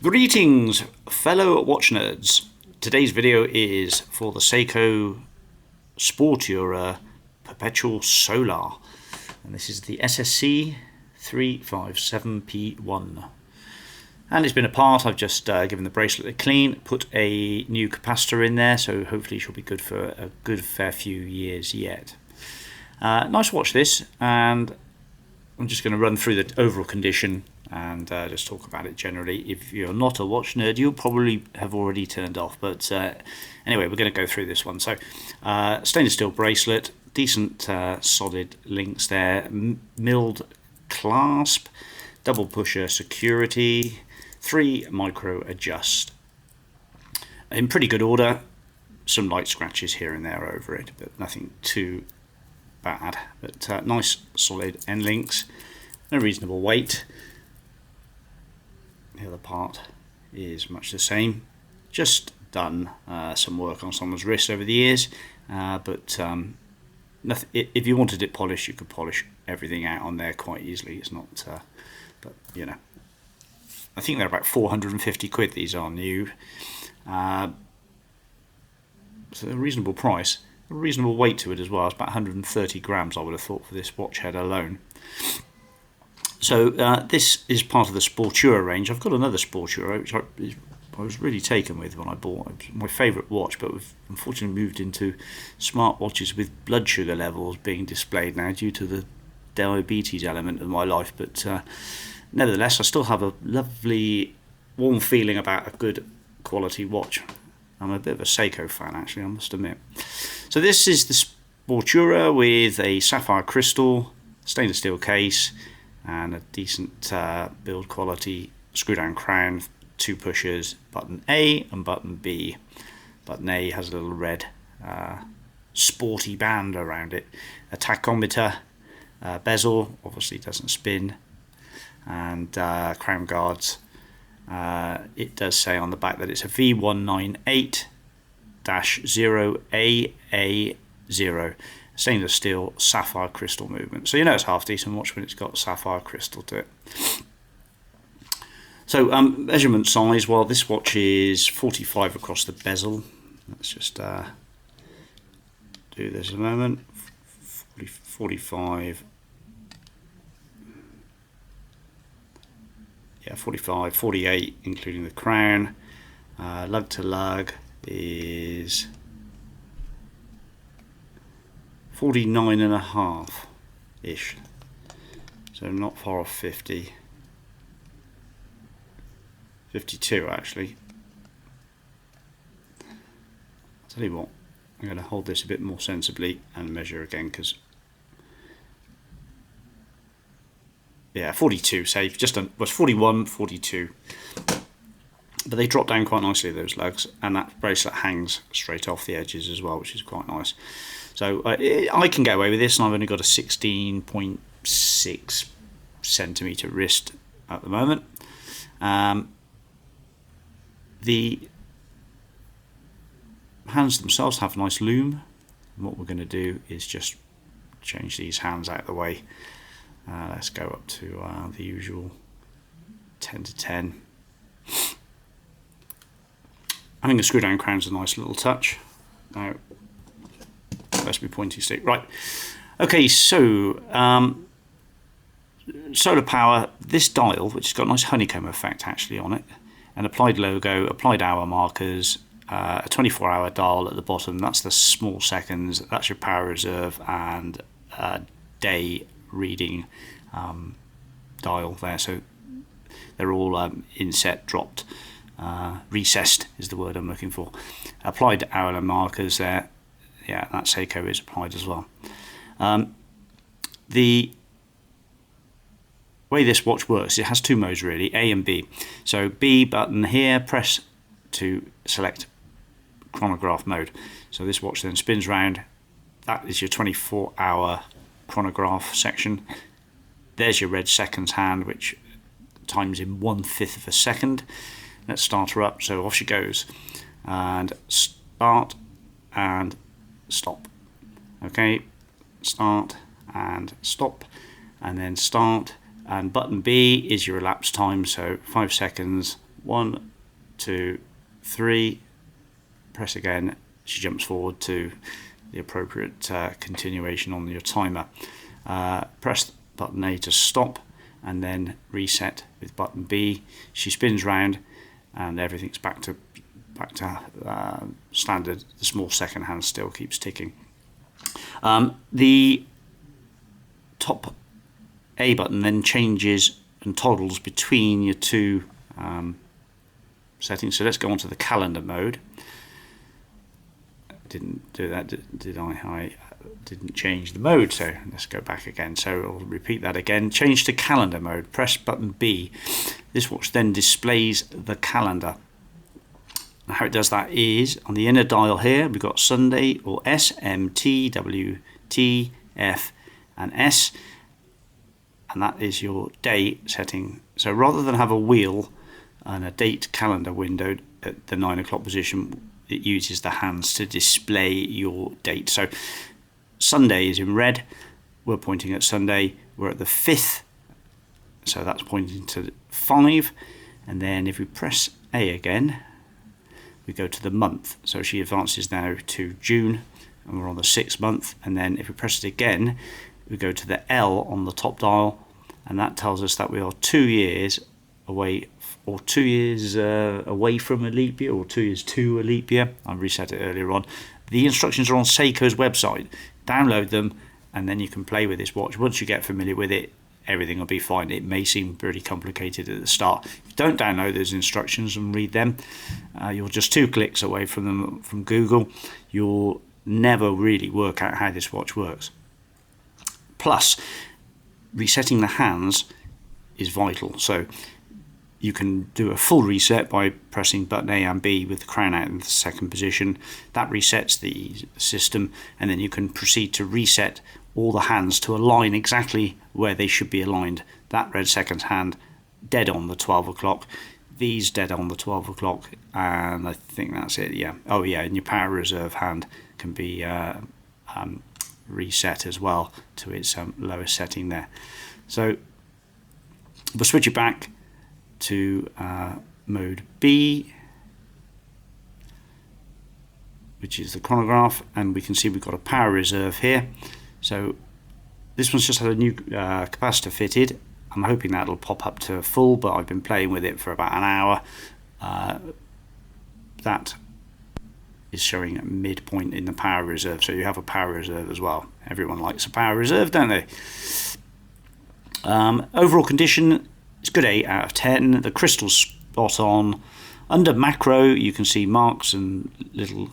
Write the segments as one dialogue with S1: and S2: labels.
S1: Greetings, fellow watch nerds. Today's video is for the Seiko Sportura Perpetual Solar, and this is the ssc351p1. And it's been apart. I've just given the bracelet a clean, put a new capacitor in there, so hopefully she'll be good for a good fair few years yet. Nice watch this, and I'm just going to run through the overall condition and just talk about it generally. If you're not a watch nerd, you'll probably have already turned off, but anyway, we're going to go through this one. So stainless steel bracelet, decent solid links there, milled clasp, double pusher security, 3 micro adjust. In pretty good order, some light scratches here and there over it, but nothing too bad. But nice solid end links, a reasonable weight. The other part is much the same. Just done some work on someone's wrist over the years, but nothing, if you wanted it polished, you could polish everything out on there quite easily. It's not, but you know, I think they're about 450 quid. These are new, so a reasonable price, a reasonable weight to it as well. It's about 130 grams, I would have thought, for this watch head alone. So this is part of the Sportura range. I've got another Sportura, which I was really taken with when I bought. It was my favourite watch, but we've unfortunately moved into smart watches with blood sugar levels being displayed now due to the diabetes element of my life. But nevertheless, I still have a lovely, warm feeling about a good quality watch. I'm a bit of a Seiko fan, actually, I must admit. So this is the Sportura with a sapphire crystal, stainless steel case, and a decent build quality screw down crown, 2 pushers, button A and button B. Button A has a little red sporty band around it. A tachometer, bezel obviously doesn't spin, and crown guards. It does say on the back that it's a v178-0AA0 stainless steel sapphire crystal movement. So you know it's half decent watch when it's got sapphire crystal to it. So measurement size, well, this watch is 45 across the bezel. Let's just do this a moment. 45. Yeah, 45, 48 including the crown. Lug to lug is 49.5 ish, so not far off 50. 52 actually. I'll tell you what, I'm going to hold this a bit more sensibly and measure again, because yeah, 42 safe, just was 41, 42, but they drop down quite nicely, those lugs, and that bracelet hangs straight off the edges as well, which is quite nice. So I can get away with this, and I've only got a 16.6 centimeter wrist at the moment. The hands themselves have a nice loom, and what we're going to do is just change these hands out of the way. Let's go up to the usual 10 to 10. I think the screw down crown's a nice little touch. Now, where's my pointing stick? Right. Okay, so solar power. This dial, which has got a nice honeycomb effect actually on it, an applied logo, applied hour markers, a 24-hour dial at the bottom. That's the small seconds. That's your power reserve and day reading dial there. So they're all inset, dropped, recessed is the word I'm looking for. Applied hour markers there. Yeah, that Seiko is applied as well. The way this watch works, it has 2 modes really, A and B. So B button here, press to select chronograph mode. So this watch then spins round. That is your 24-hour chronograph section. There's your red seconds hand, which times in 1/5 of a second. Let's start her up. So off she goes, and start and stop. Okay, start and stop, and then start, and button B is your elapsed time, so 5 seconds, 1, 2, 3, press again, she jumps forward to the appropriate continuation on your timer. Press button A to stop, and then reset with button B. She spins round and everything's back to standard. The small second hand still keeps ticking. The top A button then changes and toggles between your two settings. So let's go on to the calendar mode. Didn't do that, did I? I didn't change the mode, so let's go back again. So I'll repeat that again. Change to calendar mode, press button B. This watch then displays the calendar. Now how it does that is, on the inner dial here, we've got Sunday, or S, M, T, W, T, F, and S, and that is your day setting. So rather than have a wheel and a date calendar window at the 9 o'clock position, it uses the hands to display your date. So Sunday is in red, we're pointing at Sunday, we're at the 5th, so that's pointing to 5, and then if we press A again, we go to the month. So she advances now to June, and we're on the 6th month, and then if we press it again, we go to the L on the top dial, and that tells us that we are 2 years away, or 2 years away from a leap year, or 2 years to a leap year. I reset it earlier on. The instructions are on Seiko's website. Download them, and then you can play with this watch. Once you get familiar with it, everything will be fine. It may seem pretty complicated at the start. If you don't download those instructions and read them, you're just 2 clicks away from them from Google. You'll never really work out how this watch works. Plus, resetting the hands is vital. So you can do a full reset by pressing button A and B with the crown out in the second position. That resets the system, and then you can proceed to reset all the hands to align exactly where they should be aligned. That red second hand dead on the 12 o'clock, these dead on the 12 o'clock, and I think that's it. Yeah. Oh yeah, and your power reserve hand can be reset as well to its lowest setting there. So we'll switch it back to mode B, which is the chronograph, and we can see we've got a power reserve here. So this one's just had a new capacitor fitted. I'm hoping that'll pop up to full, but I've been playing with it for about an hour. That is showing a midpoint in the power reserve, so you have a power reserve as well. Everyone likes a power reserve, don't they? Overall condition, it's good 8 out of 10. The crystal's spot on. Under macro, you can see marks and little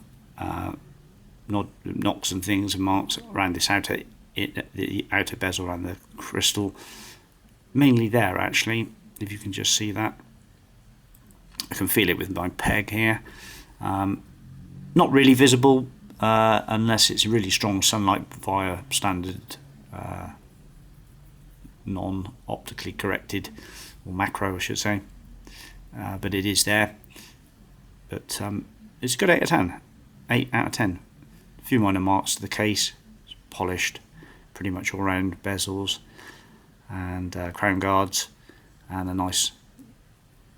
S1: knocks and things and marks around this the outer bezel around the crystal. Mainly there, actually, if you can just see that. I can feel it with my peg here. Not really visible unless it's really strong sunlight via standard non-optically corrected, or macro I should say, but it is there. But it's a good 8 out of 10. 8 out of 10. A few minor marks to the case, it's polished pretty much all round, bezels and crown guards, and a nice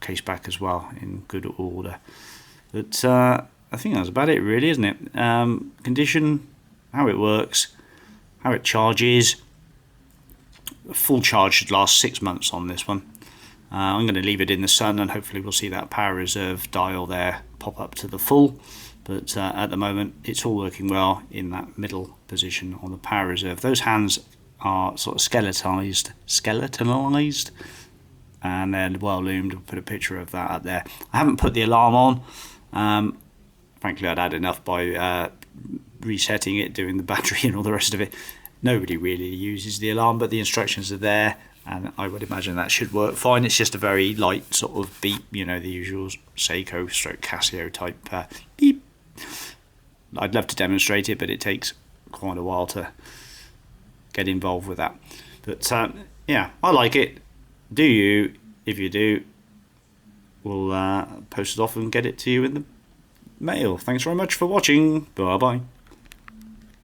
S1: case back as well in good order. But I think that's about it really, isn't it? Condition, how it works, how it charges. A full charge should last 6 months on this one. I'm going to leave it in the sun, and hopefully we'll see that power reserve dial there pop up to the full. But at the moment it's all working well in that middle position on the power reserve. Those hands are sort of skeletonized, and they're well loomed. We'll put a picture of that up there. I haven't put the alarm on. Frankly, I'd had enough by resetting it, doing the battery and all the rest of it. Nobody really uses the alarm, but the instructions are there, and I would imagine that should work fine. It's just a very light sort of beep, you know, the usual Seiko stroke Casio type beep. I'd love to demonstrate it, but it takes quite a while to get involved with that. But yeah, I like it. Do you? If you do, we'll post it off and get it to you in the mail. Thanks very much for watching. Bye bye.